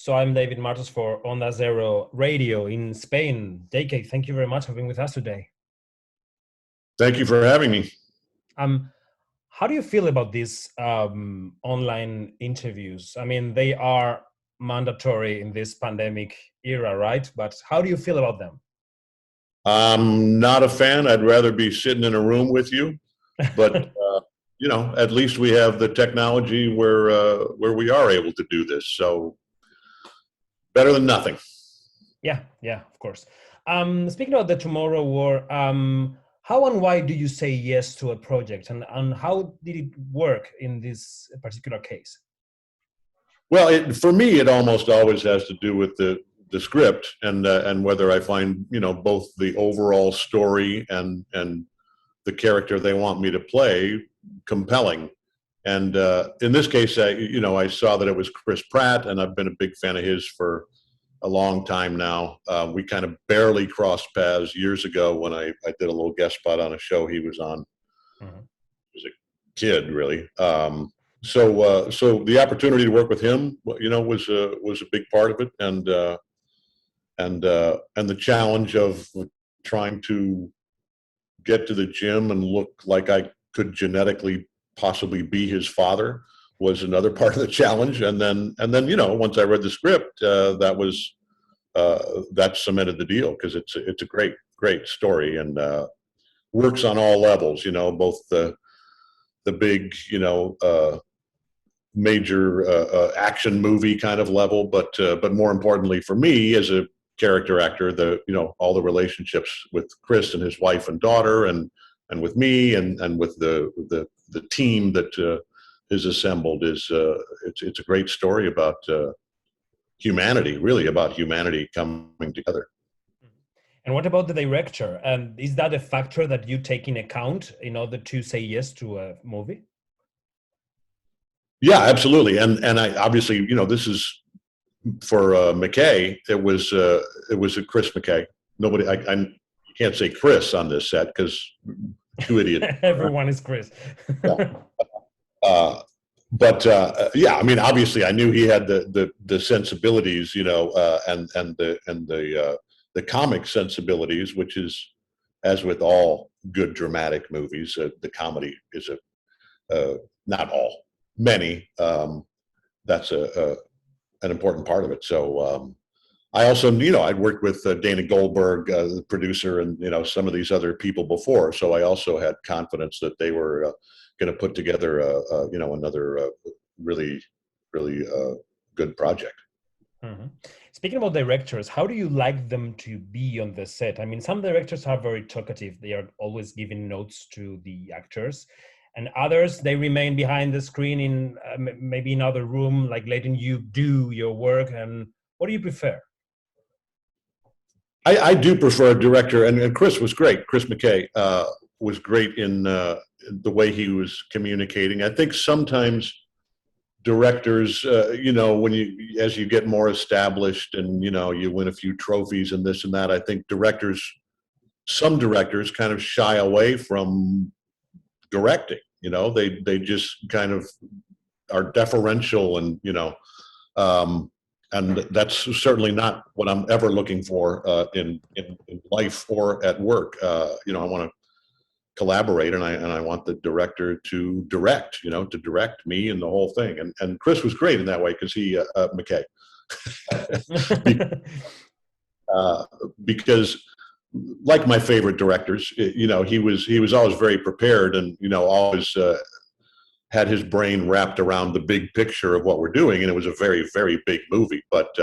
So I'm David Martos for Onda Cero Radio in Spain. JK, thank you very much for being with us today. Thank you for having me. How do you feel about these online interviews? I mean, they are mandatory in this pandemic era, right? But how do you feel about them? I'm not a fan. I'd rather be sitting in a room with you, but at least we have the technology where we are able to do this. So better than nothing. Yeah, of course. Speaking of the Tomorrow War, how and why do you say yes to a project, and how did it work in this particular case? Well, for me, it almost always has to do with the script and whether I find both the overall story and the character they want me to play compelling. And in this case, I saw that it was Chris Pratt, and I've been a big fan of his for a long time now. We kind of barely crossed paths years ago when I did a little guest spot on a show he was on. Mm-hmm. He was a kid, really. So the opportunity to work with him, was a big part of it, and the challenge of trying to get to the gym and look like I could genetically possibly be his father was another part of the challenge. And then once I read the script, that cemented the deal, because it's a great story, and works on all levels. Both the big major action movie kind of level, but more importantly for me as a character actor, all the relationships with Chris and his wife and daughter, and with me and with the team that is assembled it's a great story about humanity, really about humanity coming together. And what about the director? Is that a factor that you take in account in order to say yes to a movie? Yeah, absolutely. And I obviously, this is for McKay. It was a Chris McKay. Nobody, I can't say Chris on this set because two idiots. Everyone is Chris. Yeah. But I mean, obviously, I knew he had the sensibilities, and the comic sensibilities, which is, as with all good dramatic movies, the comedy is not all, many. That's an important part of it. So I also, I'd worked with Dana Goldberg, the producer, and some of these other people before. So I also had confidence that they were going to put together another really good project. Mm-hmm. Speaking about directors, how do you like them to be on the set? I mean, some directors are very talkative. They are always giving notes to the actors, and others, they remain behind the screen in maybe another room, like letting you do your work. And what do you prefer? I do prefer a director, and Chris was great. Chris McKay was great in the way he was communicating. I think sometimes directors, as you get more established and, you win a few trophies and this and that, I think some directors kind of shy away from directing. They just kind of are deferential, and, and that's certainly not what I'm ever looking for in life or at work. I want to collaborate, and I want the director to direct, to direct me and the whole thing. And Chris was great in that way, because he McKay, because like my favorite directors, he was always very prepared, and always had his brain wrapped around the big picture of what we're doing, and it was a very, very big movie. But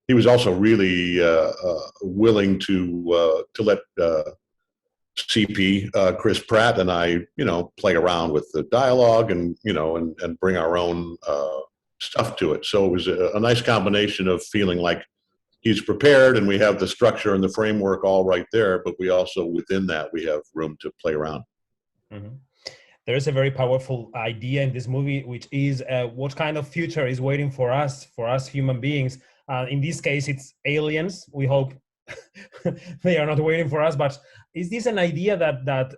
he was also really willing to let CP Chris Pratt and I, play around with the dialogue and and bring our own stuff to it. So it was a nice combination of feeling like he's prepared and we have the structure and the framework all right there, but we also, within that, we have room to play around. Mm-hmm. There is a very powerful idea in this movie, which is what kind of future is waiting for us human beings. In this case, it's aliens. We hope they are not waiting for us. But is this an idea that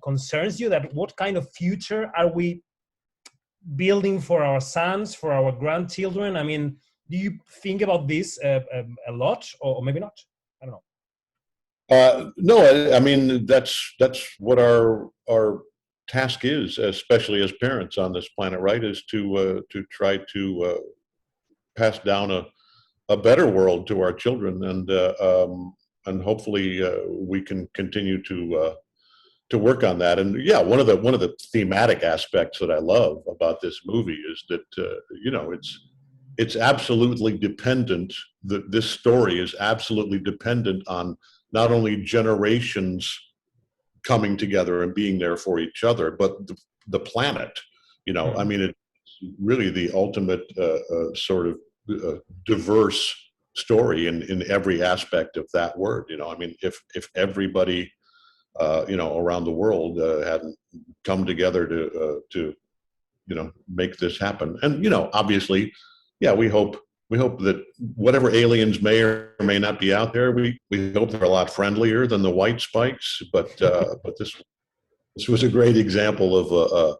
concerns you? That what kind of future are we building for our sons, for our grandchildren? I mean, do you think about this a lot, or maybe not? I don't know. No, I mean that's what our task is, especially as parents on this planet, right? Is to try to pass down a better world to our children, and hopefully we can continue to work on that. And yeah, one of the thematic aspects that I love about this movie is that it's absolutely dependent. This story is absolutely dependent on not only generations coming together and being there for each other, but the planet. I mean, it's really the ultimate sort of diverse story in every aspect of that word. I mean, if everybody around the world hadn't come together to make this happen, and obviously, yeah, we hope that whatever aliens may or may not be out there, we hope they're a lot friendlier than the white spikes. But this was a great example of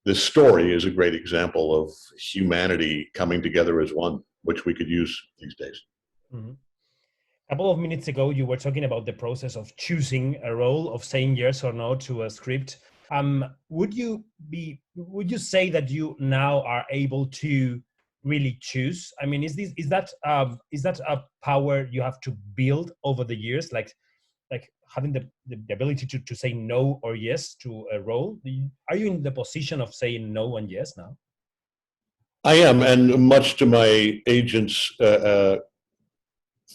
this story is a great example of humanity coming together as one, which we could use these days. Mm-hmm. A couple of minutes ago, you were talking about the process of choosing a role, of saying yes or no to a script. Would you say that you now are able to really choose? I mean, is that a power you have to build over the years, like having the ability to say no or yes to a role? Are you in the position of saying no and yes now? I am, and much to my agent's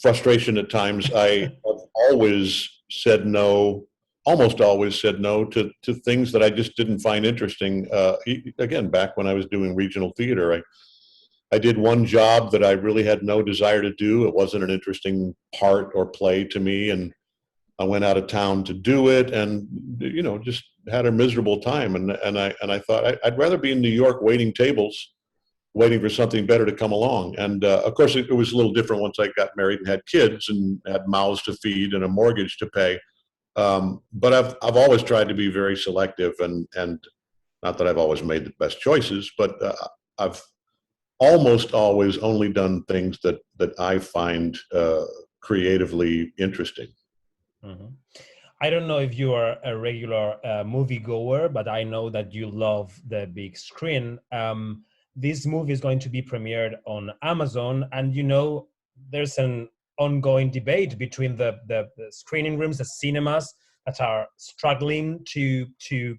frustration at times, I have always said no, almost always said no to things that I just didn't find interesting. Again, back when I was doing regional theater, I did one job that I really had no desire to do. It wasn't an interesting part or play to me, and I went out of town to do it, and just had a miserable time. And I thought I'd rather be in New York waiting tables, waiting for something better to come along. And of course, it was a little different once I got married and had kids and had mouths to feed and a mortgage to pay. But I've always tried to be very selective, and not that I've always made the best choices, but I've almost always only done things that I find creatively interesting. Mm-hmm. I don't know if you are a regular moviegoer, but I know that you love the big screen. This movie is going to be premiered on Amazon, and there's an ongoing debate between the screening rooms, the cinemas that are struggling to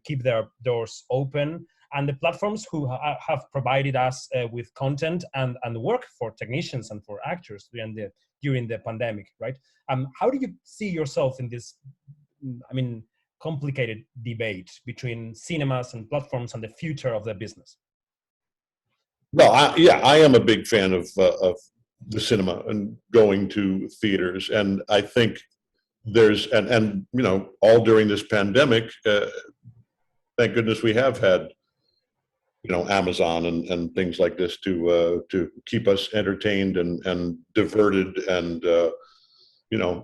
keep their doors open, and the platforms who have provided us with content and work for technicians and for actors during the pandemic, right? How do you see yourself in this, complicated debate between cinemas and platforms and the future of the business? Well, I am a big fan of the cinema and going to theaters, and I think there's and all during this pandemic, thank goodness we have had Amazon and things like this to keep us entertained and diverted and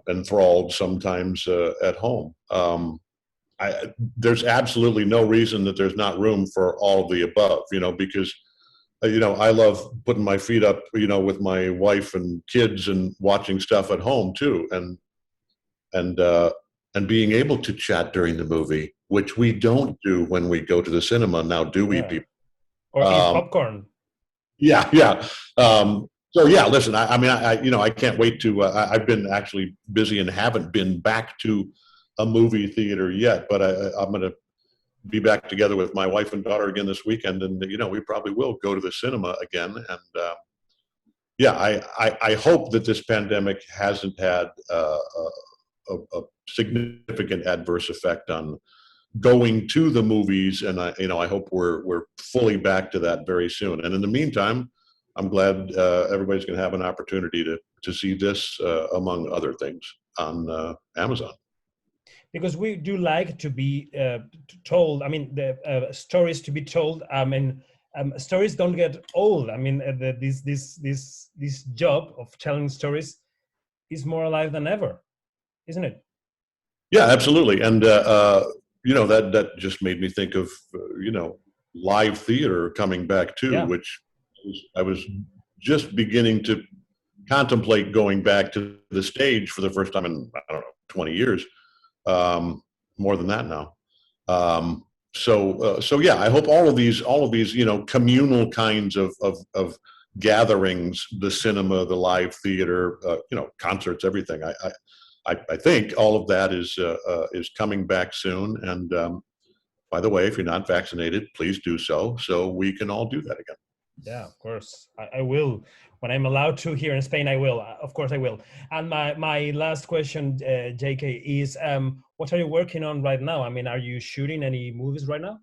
enthralled sometimes at home. There's absolutely no reason that there's not room for all of the above, because I love putting my feet up, with my wife and kids and watching stuff at home too, and being able to chat during the movie, which we don't do when we go to the cinema now, do we, people? Or eat popcorn. Yeah. So yeah, listen, I can't wait to. I've been actually busy and haven't been back to a movie theater yet, but I'm going to be back together with my wife and daughter again this weekend, and we probably will go to the cinema again. And I hope that this pandemic hasn't had a significant adverse effect on going to the movies, and I hope we're fully back to that very soon. And in the meantime, I'm glad everybody's going to have an opportunity to see this among other things on Amazon. Because we do like to be told. The stories to be told. Stories don't get old. This job of telling stories is more alive than ever, isn't it? Yeah, absolutely. And that just made me think of live theater coming back too, which I was just beginning to contemplate going back to the stage for the first time in, I don't know, 20 years, more than that now. So yeah, I hope all of these, communal kinds of gatherings, the cinema, the live theater, concerts, everything. I think all of that is coming back soon. And by the way, if you're not vaccinated, please do so we can all do that again. Yeah, of course. I will. When I'm allowed to here in Spain, I will. Of course, I will. And my last question, JK, is what are you working on right now? I mean, are you shooting any movies right now?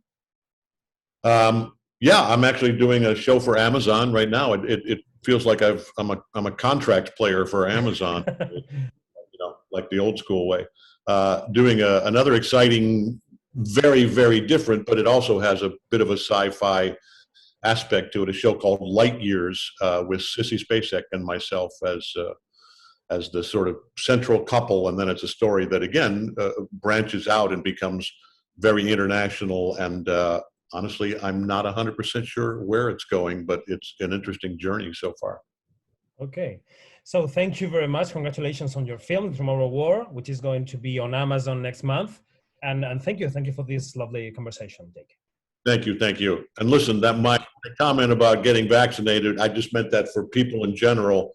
Yeah, I'm actually doing a show for Amazon right now. It feels like I'm a contract player for Amazon, like the old school way. Doing another exciting, very, very different, but it also has a bit of a sci-fi aspect to it, a show called Light Years with Sissy Spacek and myself as the sort of central couple. And then it's a story that, again, branches out and becomes very international. And honestly, I'm not 100% sure where it's going, but it's an interesting journey so far. Okay. So thank you very much. Congratulations on your film, Tomorrow War, which is going to be on Amazon next month. And thank you for this lovely conversation, Jake. Thank you. And listen, that my comment about getting vaccinated, I just meant that for people in general.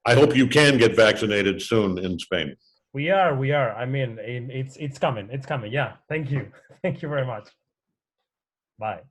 I hope you can get vaccinated soon in Spain. We are. I mean, it's coming. Yeah. Thank you. Thank you very much. Bye.